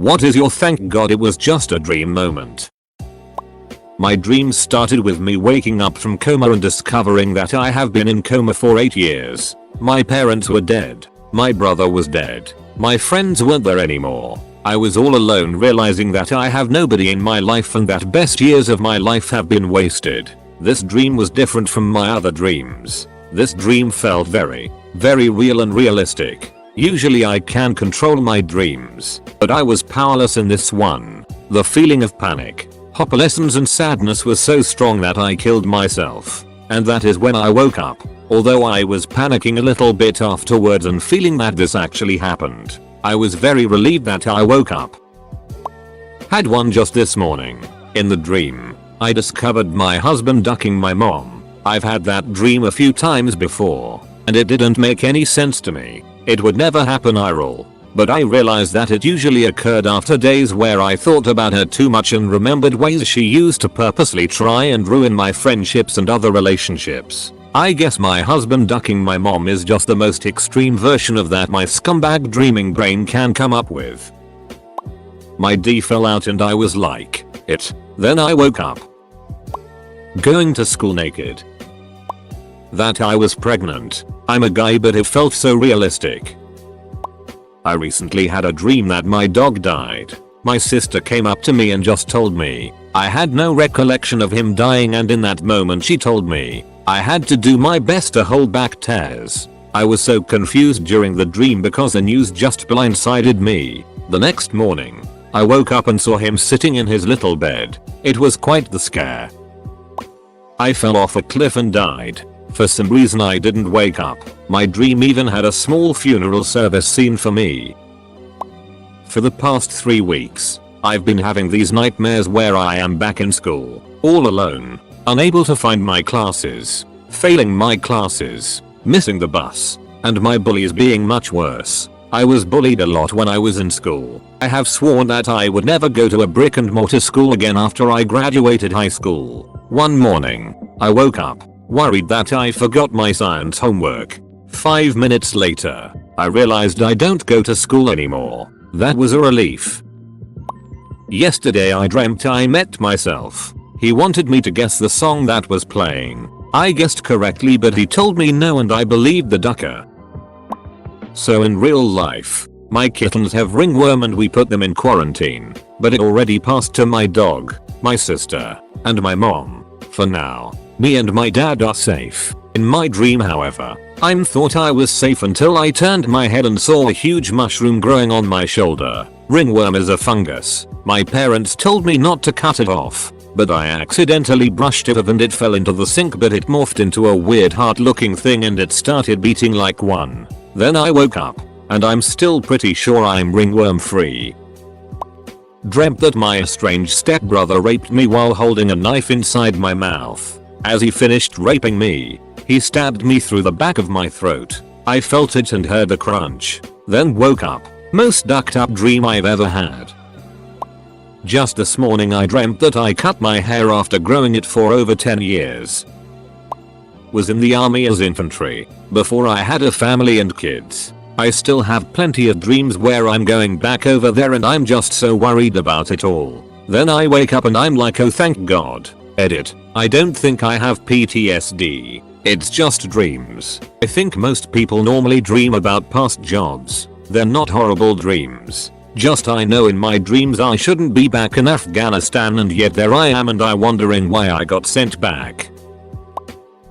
What is your thank god it was just a dream moment? My dreams started with me waking up from coma and discovering that I have been in coma for 8 years. My parents were dead. My brother was dead. My friends weren't there anymore. I was all alone, realizing that I have nobody in my life and that best years of my life have been wasted. This dream was different from my other dreams. This dream felt very real and realistic. Usually I can control my dreams, but I was powerless in this one. The feeling of panic, hopelessness and sadness was so strong that I killed myself. And that is when I woke up. Although I was panicking a little bit afterwards and feeling that this actually happened, I was very relieved that I woke up. Had one just this morning. In the dream, I discovered my husband ducking my mom. I've had that dream a few times before, and it didn't make any sense to me. It would never happen IRL. But I realized that it usually occurred after days where I thought about her too much and remembered ways she used to purposely try and ruin my friendships and other relationships. I guess my husband ducking my mom is just the most extreme version of that my scumbag dreaming brain can come up with. My D fell out and I was like, it. Then I woke up. Going to school naked. That I was pregnant. I'm a guy, but it felt so realistic. I recently had a dream that my dog died. My sister came up to me and just told me. I had no recollection of him dying, and in that moment she told me I had to do my best to hold back tears. I was so confused during the dream because the news just blindsided me. The next morning, I woke up and saw him sitting in his little bed. It was quite the scare. I fell off a cliff and died. For some reason I didn't wake up. My dream even had a small funeral service scene for me. For the past 3 weeks, I've been having these nightmares where I am back in school, all alone, unable to find my classes, failing my classes, missing the bus, and my bullies being much worse. I was bullied a lot when I was in school. I have sworn that I would never go to a brick and mortar school again after I graduated high school. One morning, I woke up, worried that I forgot my science homework. 5 minutes later, I realized I don't go to school anymore. That was a relief. Yesterday I dreamt I met myself. He wanted me to guess the song that was playing. I guessed correctly, but he told me no and I believed the ducker. So in real life, my kittens have ringworm and we put them in quarantine, but it already passed to my dog, my sister, and my mom. For now, me and my dad are safe. In my dream, however, I thought I was safe until I turned my head and saw a huge mushroom growing on my shoulder. Ringworm is a fungus. My parents told me not to cut it off, but I accidentally brushed it off and it fell into the sink, but it morphed into a weird heart looking thing and it started beating like one. Then I woke up, and I'm still pretty sure I'm ringworm free. Dreamt that my estranged stepbrother raped me while holding a knife inside my mouth. As he finished raping me, he stabbed me through the back of my throat. I felt it and heard a crunch. Then woke up. Most ducked up dream I've ever had. Just this morning I dreamt that I cut my hair after growing it for over 10 years. Was in the army as infantry, before I had a family and kids. I still have plenty of dreams where I'm going back over there and I'm just so worried about it all. Then I wake up and I'm like, oh thank god. Edit. I don't think I have PTSD. It's just dreams. I think most people normally dream about past jobs. They're not horrible dreams. Just I know in my dreams I shouldn't be back in Afghanistan and yet there I am and I'm wondering why I got sent back.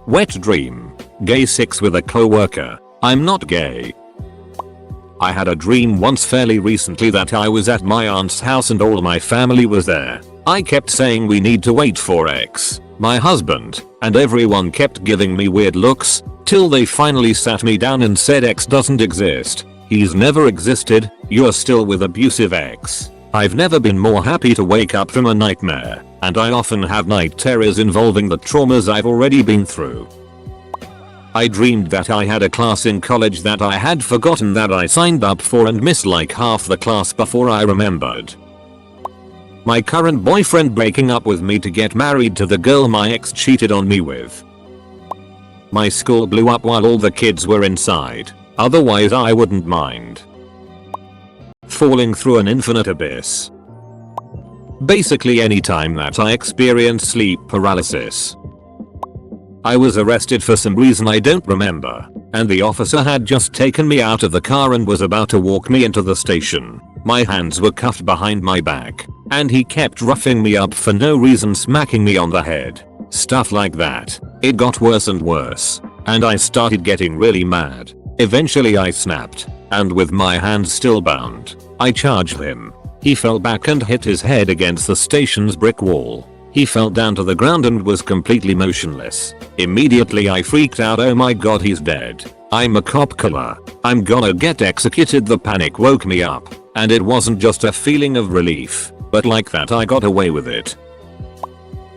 Wet dream. Gay sex with a coworker. I'm not gay. I had a dream once fairly recently that I was at my aunt's house and all my family was there. I kept saying we need to wait for X, my husband, and everyone kept giving me weird looks, till they finally sat me down and said X doesn't exist. He's never existed, you're still with abusive X. I've never been more happy to wake up from a nightmare, and I often have night terrors involving the traumas I've already been through. I dreamed that I had a class in college that I had forgotten that I signed up for and missed like half the class before I remembered. My current boyfriend breaking up with me to get married to the girl my ex cheated on me with. My school blew up while all the kids were inside, otherwise I wouldn't mind. falling through an infinite abyss. Basically any time that I experienced sleep paralysis. I was arrested for some reason I don't remember, and the officer had just taken me out of the car and was about to walk me into the station. My hands were cuffed behind my back, and he kept roughing me up for no reason, smacking me on the head. Stuff like that. It got worse and worse, and I started getting really mad. Eventually I snapped, and with my hands still bound, I charged him. He fell back and hit his head against the station's brick wall. He fell down to the ground and was completely motionless. Immediately I freaked out, oh my god, he's dead. I'm a cop killer. I'm gonna get executed. The panic woke me up, and it wasn't just a feeling of relief, but like that I got away with it.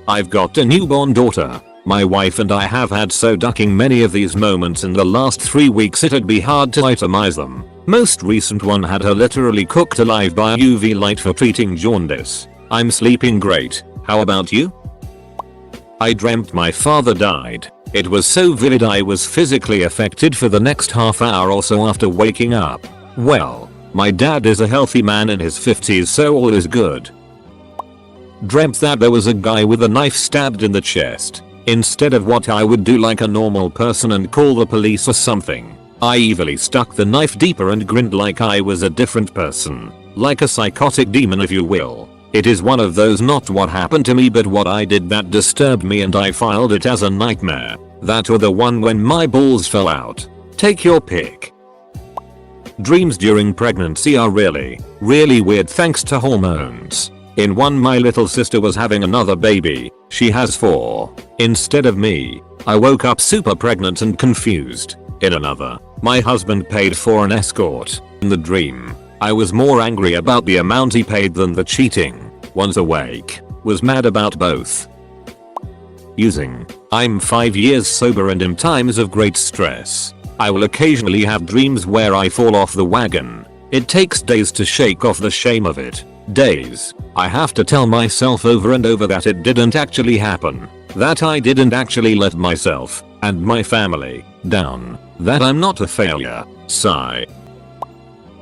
I've got a newborn daughter. My wife and I have had so ducking many of these moments in the last 3 weeks it'd be hard to itemize them. Most recent one had her literally cooked alive by a UV light for treating jaundice. I'm sleeping great. How about you? I dreamt my father died. It was so vivid I was physically affected for the next half hour or so after waking up. Well, my dad is a healthy man in his 50s, so all is good. Dreamt that there was a guy with a knife stabbed in the chest. Instead of what I would do like a normal person and call the police or something, I evilly stuck the knife deeper and grinned like I was a different person. Like a psychotic demon, if you will. It is one of those not what happened to me but what I did that disturbed me, and I filed it as a nightmare. That or the one when my balls fell out. Take your pick. Dreams during pregnancy are really weird thanks to hormones. In one, my little sister was having another baby. She has 4. Instead of me, I woke up super pregnant and confused. In another, my husband paid for an escort. In the dream, I was more angry about the amount he paid than the cheating. Once awake, was mad about both. Using. I'm 5 years sober and in times of great stress, I will occasionally have dreams where I fall off the wagon. It takes days to shake off the shame of it. Days. I have to tell myself over and over that it didn't actually happen. That I didn't actually let myself and my family down. That I'm not a failure. Sigh.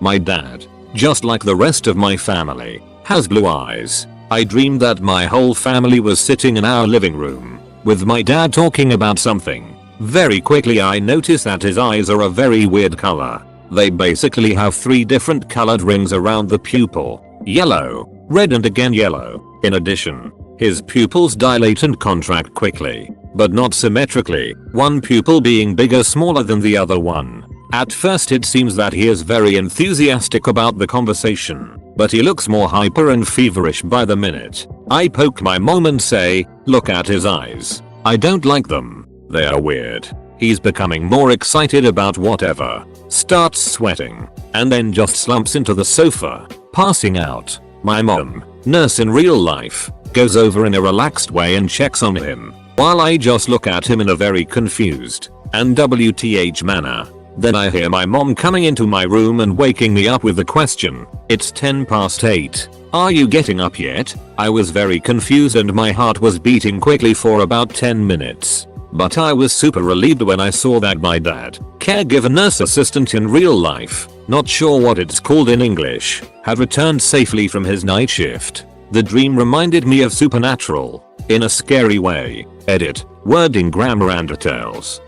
My dad, just like the rest of my family, has blue eyes. I dreamed that my whole family was sitting in our living room, with my dad talking about something. Very quickly I noticed that his eyes are a very weird color. They basically have 3 different colored rings around the pupil. Yellow, red and again yellow. In addition, his pupils dilate and contract quickly, but not symmetrically, one pupil being bigger smaller than the other one. At first it seems that he is very enthusiastic about the conversation, but he looks more hyper and feverish by the minute. I poke my mom and say, look at his eyes. I don't like them. They are weird. He's becoming more excited about whatever. Starts sweating, and then just slumps into the sofa, passing out. My mom, nurse in real life, goes over in a relaxed way and checks on him, while I just look at him in a very confused and WTH manner. Then I hear my mom coming into my room and waking me up with the question, it's 8:10. Are you getting up yet? I was very confused and my heart was beating quickly for about 10 minutes. But I was super relieved when I saw that my dad, caregiver nurse assistant in real life, not sure what it's called in English, had returned safely from his night shift. The dream reminded me of Supernatural, in a scary way. Edit, wording, grammar and details.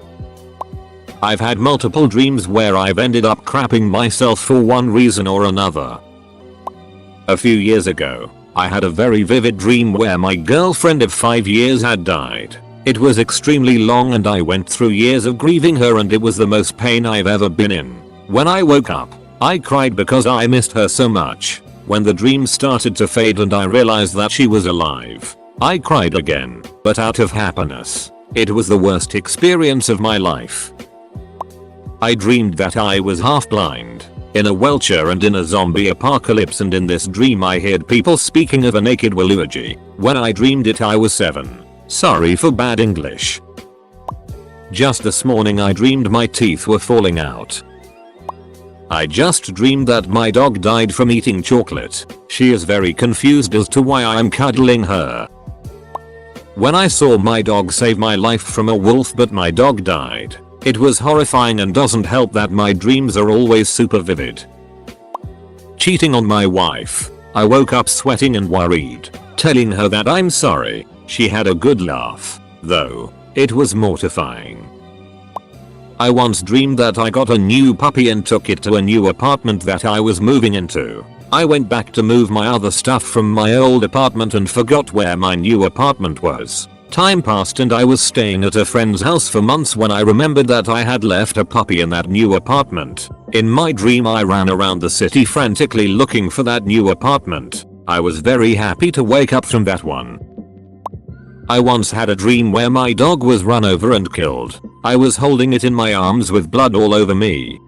I've had multiple dreams where I've ended up crapping myself for one reason or another. A few years ago, I had a very vivid dream where my girlfriend of 5 years had died. It was extremely long and I went through years of grieving her and it was the most pain I've ever been in. When I woke up, I cried because I missed her so much. When the dream started to fade and I realized that she was alive, I cried again, but out of happiness. It was the worst experience of my life. I dreamed that I was half blind, in a wheelchair and in a zombie apocalypse, and in this dream I heard people speaking of a naked eulogy. When I dreamed it I was 7. Sorry for bad English. Just this morning I dreamed my teeth were falling out. I just dreamed that my dog died from eating chocolate. She is very confused as to why I am cuddling her. When I saw my dog save my life from a wolf but my dog died, it was horrifying and doesn't help that my dreams are always super vivid. Cheating on my wife. I woke up sweating and worried. Telling her that I'm sorry. She had a good laugh, though it was mortifying. I once dreamed that I got a new puppy and took it to a new apartment that I was moving into. I went back to move my other stuff from my old apartment and forgot where my new apartment was. Time passed and I was staying at a friend's house for months when I remembered that I had left a puppy in that new apartment. In my dream I ran around the city frantically looking for that new apartment. I was very happy to wake up from that one. I once had a dream where my dog was run over and killed. I was holding it in my arms with blood all over me.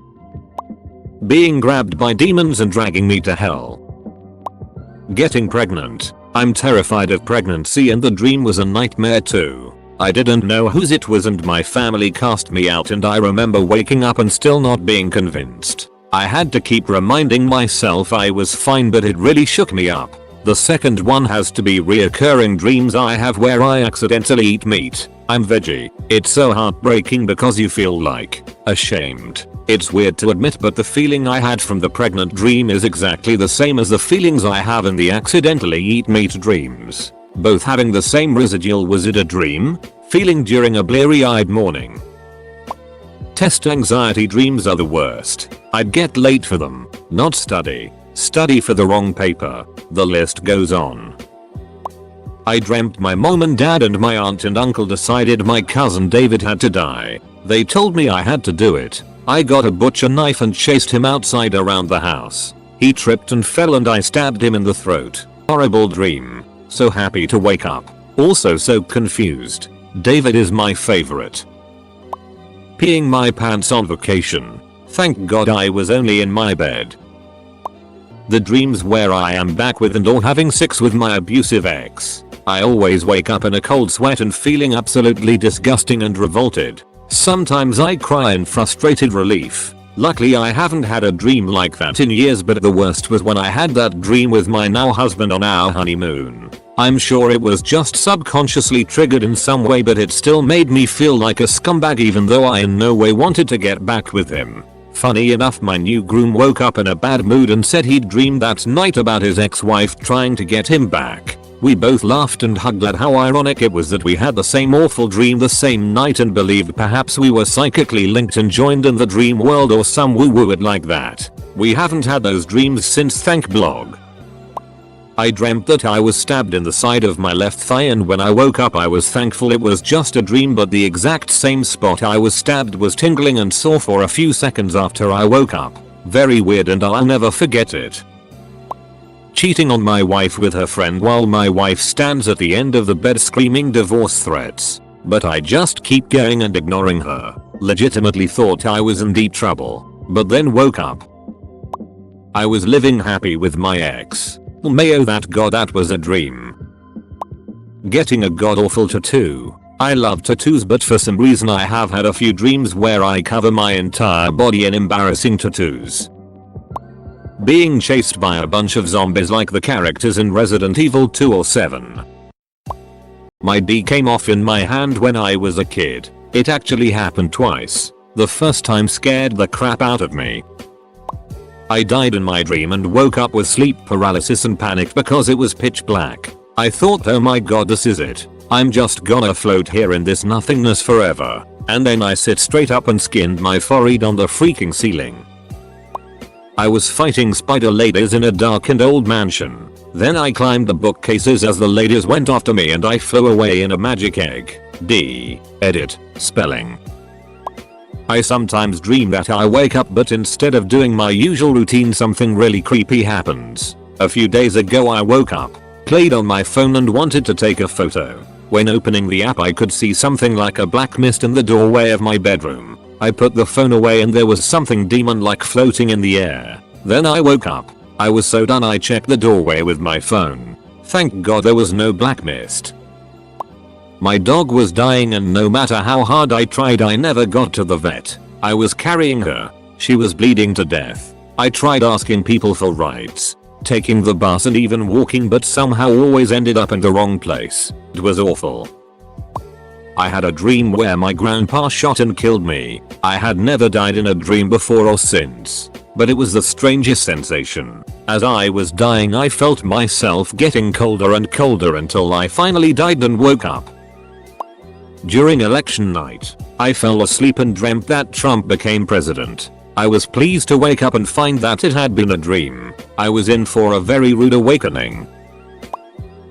Being grabbed by demons and dragging me to hell. Getting pregnant. I'm terrified of pregnancy and the dream was a nightmare too. I didn't know whose it was and my family cast me out and I remember waking up and still not being convinced. I had to keep reminding myself I was fine but it really shook me up. The second one has to be reoccurring dreams I have where I accidentally eat meat. I'm veggie. It's so heartbreaking because you feel like ashamed. It's weird to admit but the feeling I had from the pregnant dream is exactly the same as the feelings I have in the accidentally eat meat dreams. Both having the same residual was it a dream? Feeling during a bleary-eyed morning. Test anxiety dreams are the worst. I'd get late for them, not study. Study for the wrong paper. The list goes on. I dreamt my mom and dad and my aunt and uncle decided my cousin David had to die. They told me I had to do it. I got a butcher knife and chased him outside around the house. He tripped and fell and I stabbed him in the throat. Horrible dream. So happy to wake up. Also so confused. David is my favorite. Peeing my pants on vacation. Thank God I was only in my bed. The dreams where I am back with and or having sex with my abusive ex. I always wake up in a cold sweat and feeling absolutely disgusting and revolted. Sometimes I cry in frustrated relief. Luckily I haven't had a dream like that in years but the worst was when I had that dream with my now husband on our honeymoon. I'm sure it was just subconsciously triggered in some way but it still made me feel like a scumbag even though I in no way wanted to get back with him. Funny enough my new groom woke up in a bad mood and said he'd dreamed that night about his ex-wife trying to get him back. We both laughed and hugged at how ironic it was that we had the same awful dream the same night and believed perhaps we were psychically linked and joined in the dream world or some woo-woo it like that. We haven't had those dreams since thank blog. I dreamt that I was stabbed in the side of my left thigh and when I woke up I was thankful it was just a dream but the exact same spot I was stabbed was tingling and sore for a few seconds after I woke up. Very weird and I'll never forget it. Cheating on my wife with her friend while my wife stands at the end of the bed screaming divorce threats. But I just keep going and ignoring her. Legitimately thought I was in deep trouble. But then woke up. I was living happy with my ex. Mayo that god that was a dream. Getting a god-awful tattoo. I love tattoos but for some reason I have had a few dreams where I cover my entire body in embarrassing tattoos. Being chased by a bunch of zombies like the characters in Resident Evil 2 or 7. My D came off in my hand when I was a kid. It actually happened twice. The first time scared the crap out of me. I died in my dream and woke up with sleep paralysis and panicked because it was pitch black. I thought oh my god this is it. I'm just gonna float here in this nothingness forever. And then I sit straight up and skinned my forehead on the freaking ceiling. I was fighting spider ladies in a dark and old mansion. Then I climbed the bookcases as the ladies went after me and I flew away in a magic egg. D. Edit. Spelling. I sometimes dream that I wake up but instead of doing my usual routine something really creepy happens. A few days ago I woke up, played on my phone and wanted to take a photo. When opening the app I could see something like a black mist in the doorway of my bedroom. I put the phone away and there was something demon-like floating in the air. Then I woke up. I was so done I checked the doorway with my phone. Thank God there was no black mist. My dog was dying and no matter how hard I tried I never got to the vet. I was carrying her. She was bleeding to death. I tried asking people for rides, taking the bus and even walking but somehow always ended up in the wrong place. It was awful. I had a dream where my grandpa shot and killed me. I had never died in a dream before or since. but it was the strangest sensation. As I was dying I felt myself getting colder and colder until I finally died and woke up. During election night, I fell asleep and dreamt that Trump became president. I was pleased to wake up and find that it had been a dream. I was in for a very rude awakening.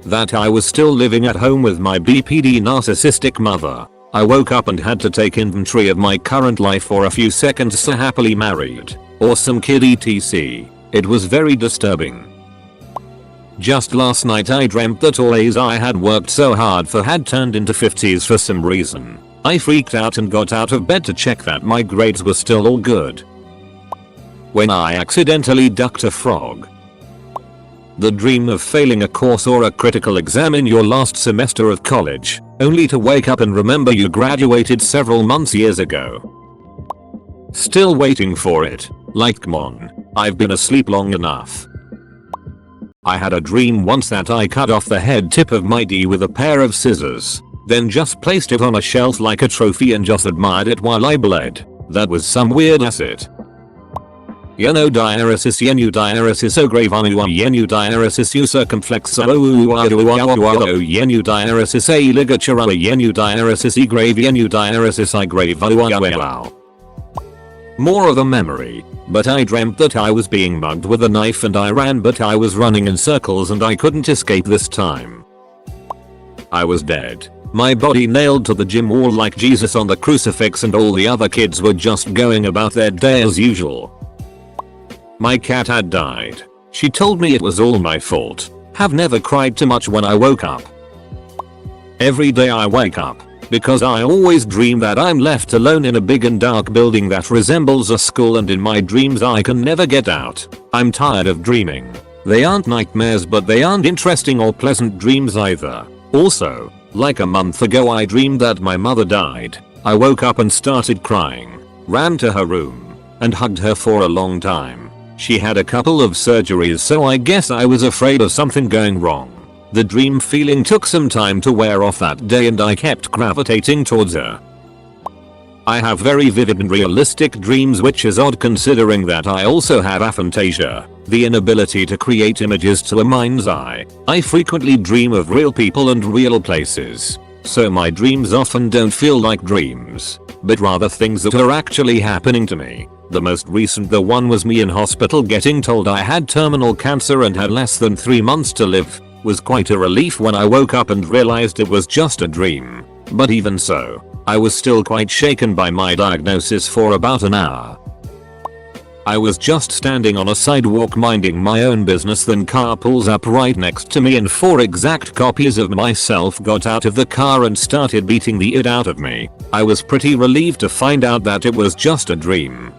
That I was still living at home with my BPD narcissistic mother. I woke up and had to take inventory of my current life for a few seconds. So happily married, awesome kid etc. It was very disturbing. Just last night I dreamt that all A's I had worked so hard for had turned into 50s for some reason. I freaked out and got out of bed to check that my grades were still all good, when I accidentally ducked a frog. The dream of failing a course or a critical exam in your last semester of college, only to wake up and remember you graduated several years ago. Still waiting for it. Like, come on, I've been asleep long enough. I had a dream once that I cut off the head tip of my D with a pair of scissors, then just placed it on a shelf like a trophy and just admired it while I bled. That was some weird acid. Yenu diaresis yenu diaresis o gravanu yenu diaresis u circumflex yenu diaresis a ligature yenu diaresis e grave yenu diaresis I grave. More of a memory, but I dreamt that I was being mugged with a knife and I ran, but I was running in circles and I couldn't escape this time. I was dead. My body nailed to the gym wall like Jesus on the crucifix, and all the other kids were just going about their day as usual. My cat had died. She told me it was all my fault. Have never cried too much when I woke up. Every day I wake up, because I always dream that I'm left alone in a big and dark building that resembles a school, and in my dreams I can never get out. I'm tired of dreaming. They aren't nightmares, but they aren't interesting or pleasant dreams either. Also, like a month ago I dreamed that my mother died. I woke up and started crying, ran to her room, and hugged her for a long time. She had a couple of surgeries, so I guess I was afraid of something going wrong. The dream feeling took some time to wear off that day and I kept gravitating towards her. I have very vivid and realistic dreams, which is odd considering that I also have aphantasia, the inability to create images to a mind's eye. I frequently dream of real people and real places, so my dreams often don't feel like dreams, but rather things that are actually happening to me. The most recent one was me in hospital getting told I had terminal cancer and had less than 3 months to live. Was quite a relief when I woke up and realized it was just a dream. But even so, I was still quite shaken by my diagnosis for about an hour. I was just standing on a sidewalk minding my own business, then car pulls up right next to me and 4 exact copies of myself got out of the car and started beating the it out of me. I was pretty relieved to find out that it was just a dream.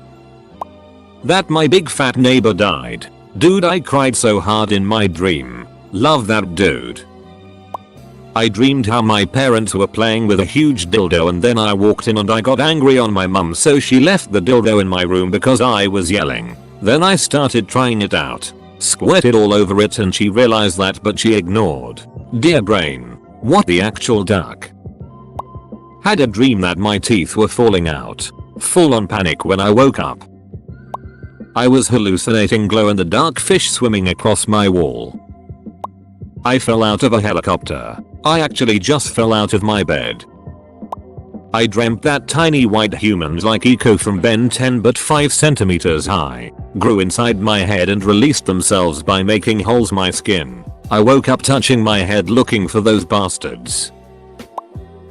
That my big fat neighbor died. Dude, I cried so hard in my dream. Love that dude. I dreamed how my parents were playing with a huge dildo, and then I walked in and I got angry on my mum, so she left the dildo in my room because I was yelling. Then I started trying it out. Squirted all over it and she realized that, but she ignored. Dear brain. What the actual duck? Had a dream that my teeth were falling out. Full on panic when I woke up. I was hallucinating glow-in-the-dark fish swimming across my wall. I fell out of a helicopter. I actually just fell out of my bed. I dreamt that tiny white humans like Eco from Ben 10 but 5 centimeters high grew inside my head and released themselves by making holes my skin. I woke up touching my head looking for those bastards.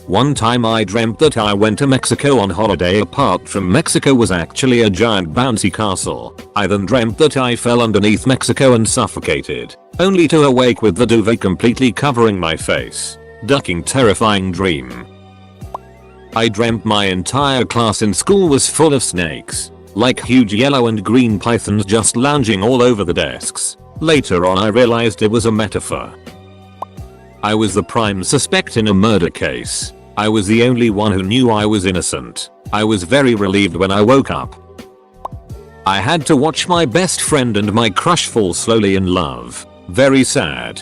One time I dreamt that I went to Mexico on holiday. Apart from Mexico was actually a giant bouncy castle. I then dreamt that I fell underneath Mexico and suffocated, only to awake with the duvet completely covering my face. Ducking terrifying dream. I dreamt my entire class in school was full of snakes, like huge yellow and green pythons just lounging all over the desks. Later on I realized it was a metaphor. I was the prime suspect in a murder case. I was the only one who knew I was innocent. I was very relieved when I woke up. I had to watch my best friend and my crush fall slowly in love. Very sad.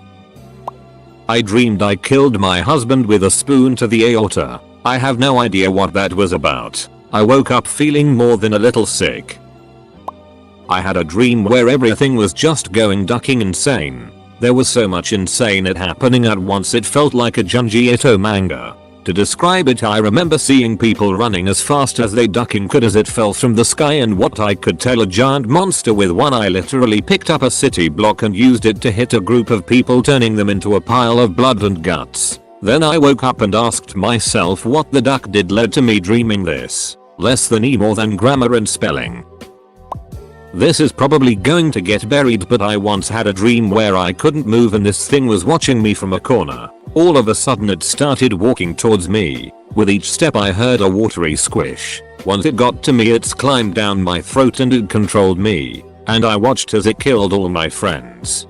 I dreamed I killed my husband with a spoon to the aorta. I have no idea what that was about. I woke up feeling more than a little sick. I had a dream where everything was just going ducking insane. There was so much insane it happening at once it felt like a Junji Ito manga. To describe it, I remember seeing people running as fast as they ducking could as it fell from the sky, and what I could tell a giant monster with one eye literally picked up a city block and used it to hit a group of people, turning them into a pile of blood and guts. Then I woke up and asked myself what the duck did led to me dreaming this. Less than E, more than grammar and spelling. This is probably going to get buried, but I once had a dream where I couldn't move and this thing was watching me from a corner. All of a sudden it started walking towards me. With each step I heard a watery squish. Once it got to me, it climbed down my throat and it controlled me. And I watched as it killed all my friends.